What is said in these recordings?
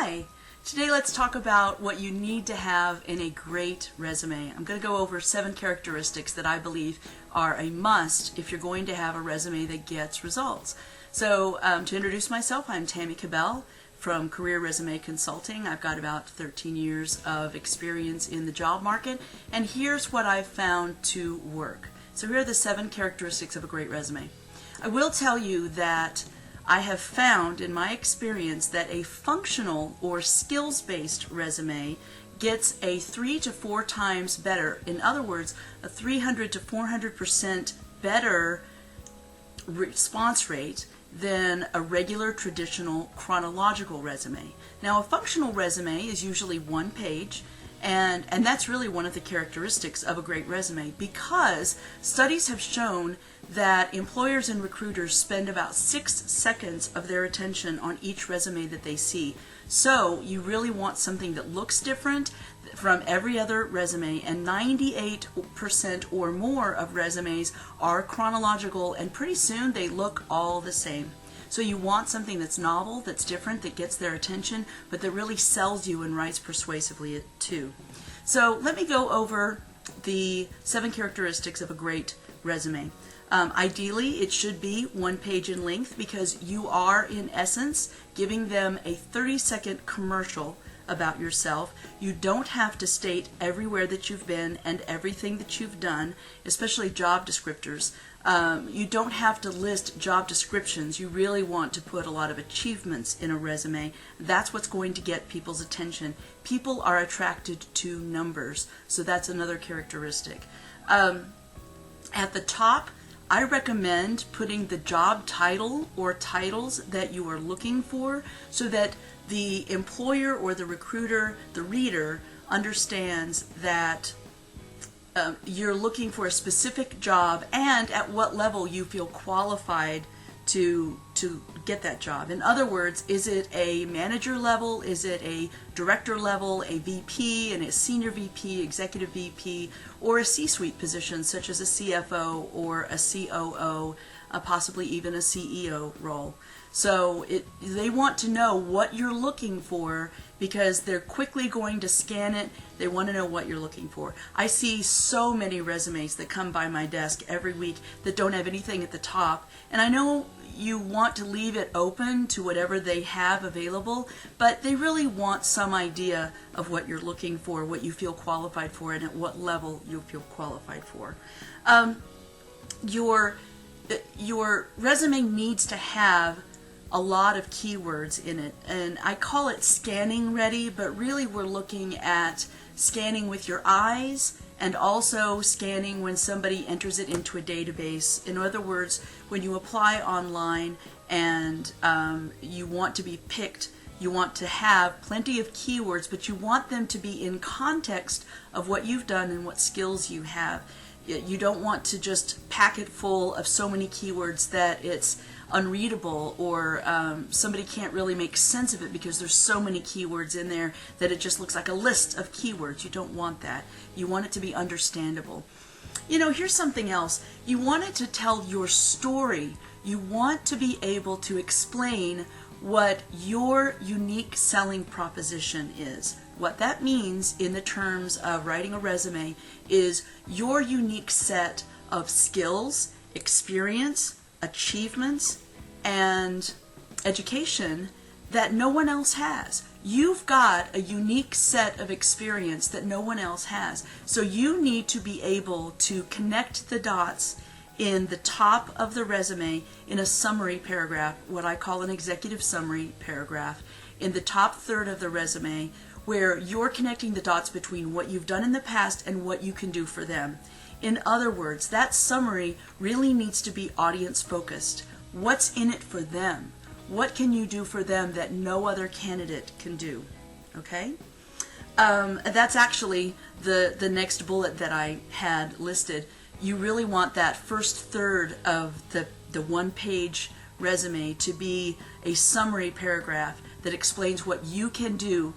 Hi! Today let's talk about what you need to have in a great resume. I'm going to go over 7 characteristics that I believe are a must if you're going to have a resume that gets results. So to introduce myself, I'm Tammy Kabell from Career Resume Consulting. I've got about 13 years of experience in the job market, and here's what I've found to work. So here are the 7 characteristics of a great resume. I will tell you that I have found in my experience that a functional or skills-based resume gets a 3 to 4 times better. In other words, a 300 to 400% better response rate than a regular traditional chronological resume. Now, a functional resume is usually 1 page, and that's really one of the characteristics of a great resume, because studies have shown that employers and recruiters spend about 6 seconds of their attention on each resume that they see. So you really want something that looks different from every other resume, and 98% or more of resumes are chronological, and pretty soon they look all the same. So you want something that's novel, that's different, that gets their attention, but that really sells you and writes persuasively too. So let me go over the 7 characteristics of a great resume. Ideally, it should be 1 page in length, because you are, in essence, giving them a 30-second commercial about yourself. You don't have to state everywhere that you've been and everything that you've done, especially job descriptors. You don't have to list job descriptions. You really want to put a lot of achievements in a resume. That's what's going to get people's attention. People are attracted to numbers, so that's another characteristic. At the top, I recommend putting the job title or titles that you are looking for, so that the employer or the recruiter, the reader, understands that you're looking for a specific job and at what level you feel qualified to get that job. In other words, is it a manager level, is it a director level, a VP, and a senior VP, executive VP, or a C-suite position such as a CFO or a COO, possibly even a CEO role. So they want to know what you're looking for, because they're quickly going to scan it. They want to know what you're looking for. I see so many resumes that come by my desk every week that don't have anything at the top, and I know you want to leave it open to whatever they have available, but they really want some idea of what you're looking for, what you feel qualified for, and at what level you feel qualified for. Your resume needs to have a lot of keywords in it, and I call it scanning ready, but really we're looking at scanning with your eyes and also scanning when somebody enters it into a database. In other words, when you apply online and you want to be picked, you want to have plenty of keywords, but you want them to be in context of what you've done and what skills you have. You don't want to just pack it full of so many keywords that it's unreadable, or somebody can't really make sense of it because there's so many keywords in there that it just looks like a list of keywords. You don't want that. You want it to be understandable. You know, here's something else. You want it to tell your story. You want to be able to explain what your unique selling proposition is. What that means in the terms of writing a resume is your unique set of skills, experience, achievements, and education that no one else has. You've got a unique set of experience that no one else has. So you need to be able to connect the dots in the top of the resume in a summary paragraph, what I call an executive summary paragraph, in the top third of the resume, where you're connecting the dots between what you've done in the past and what you can do for them. In other words, that summary really needs to be audience focused. What's in it for them? What can you do for them that no other candidate can do? Okay? That's actually the next bullet that I had listed. You really want that first third of the 1-page resume to be a summary paragraph that explains what you can do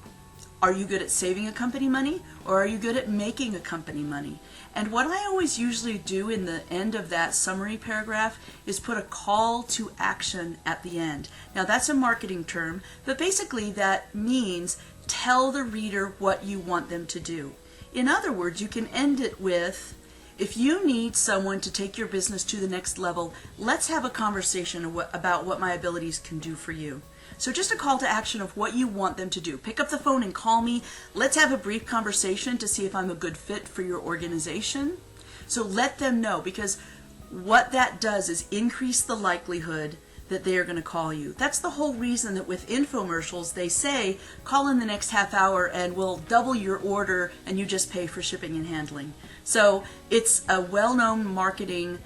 Are you good at saving a company money, or are you good at making a company money? And what I always usually do in the end of that summary paragraph is put a call to action at the end. Now that's a marketing term, but basically that means tell the reader what you want them to do. In other words, you can end it with, if you need someone to take your business to the next level, let's have a conversation about what my abilities can do for you. So just a call to action of what you want them to do. Pick up the phone and call me. Let's have a brief conversation to see if I'm a good fit for your organization. So let them know, because what that does is increase the likelihood that they are going to call you. That's the whole reason that with infomercials they say, call in the next half hour and we'll double your order and you just pay for shipping and handling. So it's a well-known marketing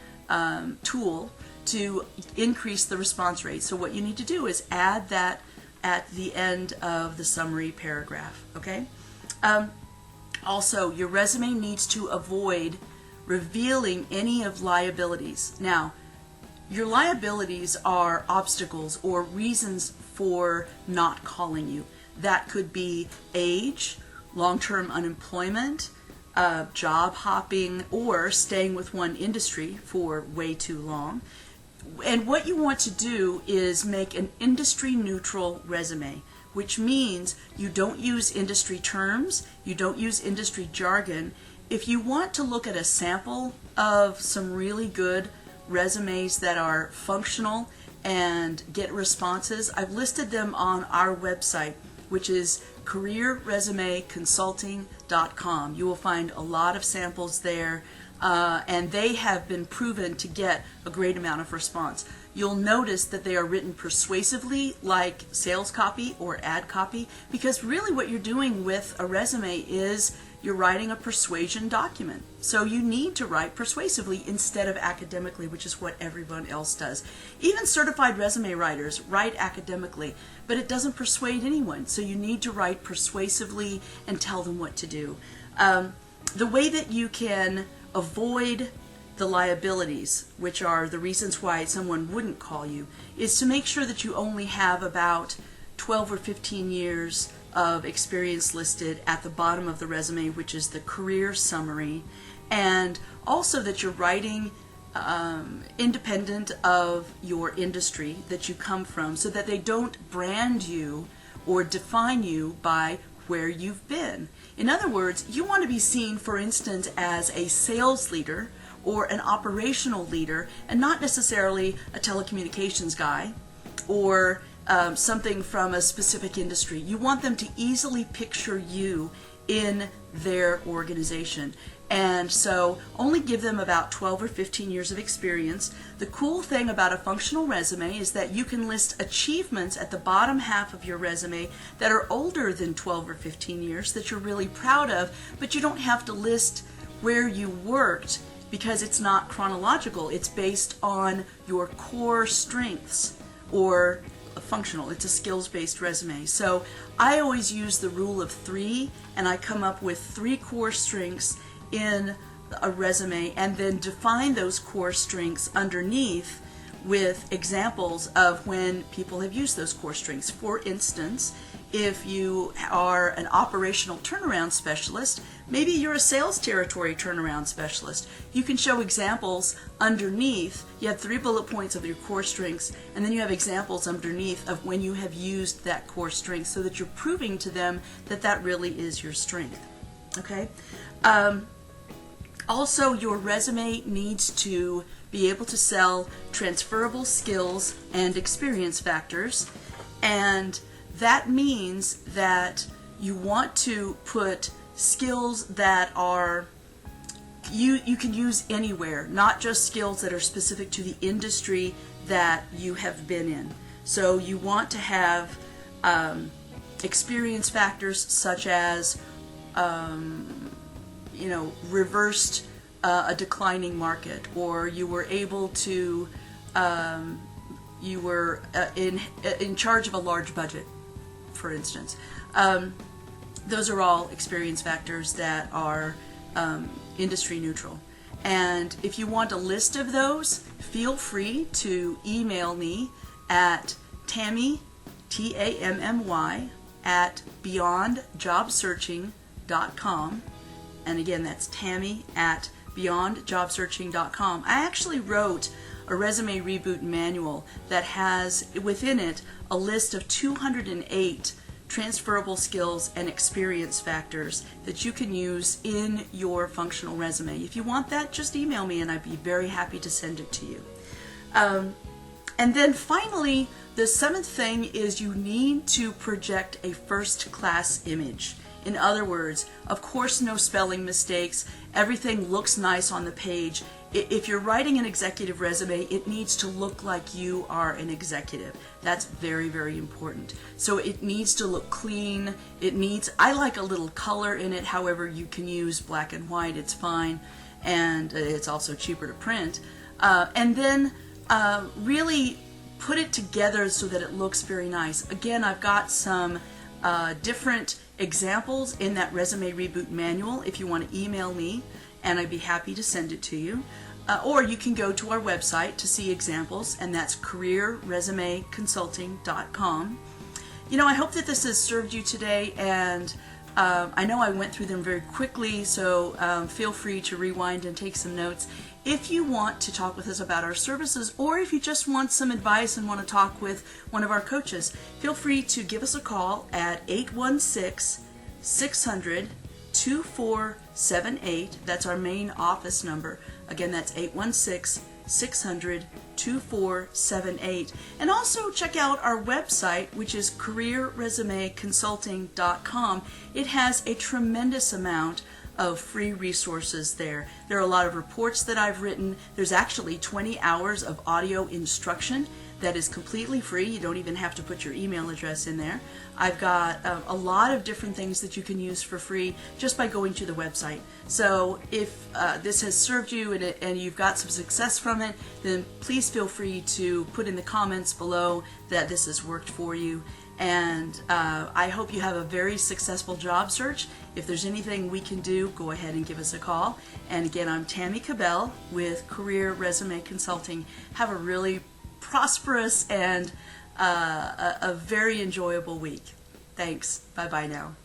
tool to increase the response rate. So what you need to do is add that at the end of the summary paragraph, okay? Also, your resume needs to avoid revealing any of liabilities. Now, your liabilities are obstacles or reasons for not calling you. That could be age, long-term unemployment, job hopping, or staying with one industry for way too long. And what you want to do is make an industry-neutral resume, which means you don't use industry terms, you don't use industry jargon. If you want to look at a sample of some really good resumes that are functional and get responses, I've listed them on our website, which is careerresumeconsulting.com. You will find a lot of samples there, and they have been proven to get a great amount of response. You'll notice that they are written persuasively, like sales copy or ad copy, because really what you're doing with a resume is you're writing a persuasion document. So you need to write persuasively instead of academically, which is what everyone else does. Even certified resume writers write academically, but it doesn't persuade anyone. So you need to write persuasively and tell them what to do. The way that you can avoid the liabilities, which are the reasons why someone wouldn't call you, is to make sure that you only have about 12 or 15 years of experience listed at the bottom of the resume, which is the career summary, and also that you're writing independent of your industry that you come from, so that they don't brand you or define you by where you've been. In other words, you want to be seen, for instance, as a sales leader or an operational leader, and not necessarily a telecommunications guy or something from a specific industry. You want them to easily picture you in their organization. And so only give them about 12 or 15 years of experience. The cool thing about a functional resume is that you can list achievements at the bottom half of your resume that are older than 12 or 15 years that you're really proud of, but you don't have to list where you worked because it's not chronological. It's based on your core strengths, or functional. It's a skills-based resume. So I always use the rule of 3, and I come up with 3 core strengths in a resume, and then define those core strengths underneath with examples of when people have used those core strengths. For instance, if you are an operational turnaround specialist, maybe you're a sales territory turnaround specialist. You can show examples underneath. You have 3 bullet points of your core strengths, and then you have examples underneath of when you have used that core strength, so that you're proving to them that that really is your strength. Okay? Also, your resume needs to be able to sell transferable skills and experience factors, and that means that you want to put skills that are you can use anywhere, not just skills that are specific to the industry that you have been in. So you want to have experience factors such as reversed a declining market, or you were able to you were in charge of a large budget, for instance. Those are all experience factors that are industry neutral. And if you want a list of those, feel free to email me at Tammy, Tammy, at beyondjobsearching.com. And again, that's Tammy at beyondjobsearching.com. I actually wrote a resume reboot manual that has within it a list of 208 transferable skills and experience factors that you can use in your functional resume. If you want that, just email me and I'd be very happy to send it to you. And then finally, the seventh thing is you need to project a first-class image. In other words, of course, no spelling mistakes. Everything looks nice on the page. If you're writing an executive resume, it needs to look like you are an executive. That's very, very important. So it needs to look clean. I like a little color in it. However, you can use black and white. It's fine. And it's also cheaper to print. And then really put it together so that it looks very nice. Again, I've got some different examples in that resume reboot manual if you want to email me, and I'd be happy to send it to you. Or you can go to our website to see examples, and that's careerresumeconsulting.com. You know, I hope that this has served you today, and I know I went through them very quickly, so feel free to rewind and take some notes. If you want to talk with us about our services, or if you just want some advice and want to talk with one of our coaches, feel free to give us a call at 816-600-2478. That's our main office number. Again, that's 816-600-2478. And also check out our website, which is careerresumeconsulting.com. It has a tremendous amount of free resources there. There are a lot of reports that I've written. There's actually 20 hours of audio instruction that is completely free. You don't even have to put your email address in there. I've got a lot of different things that you can use for free just by going to the website. So if this has served you and you've got some success from it, then please feel free to put in the comments below that this has worked for you. And I hope you have a very successful job search. If there's anything we can do, go ahead and give us a call. And again, I'm Tammy Kabell with Career Resume Consulting. Have a really prosperous and a very enjoyable week. Thanks. Bye-bye now.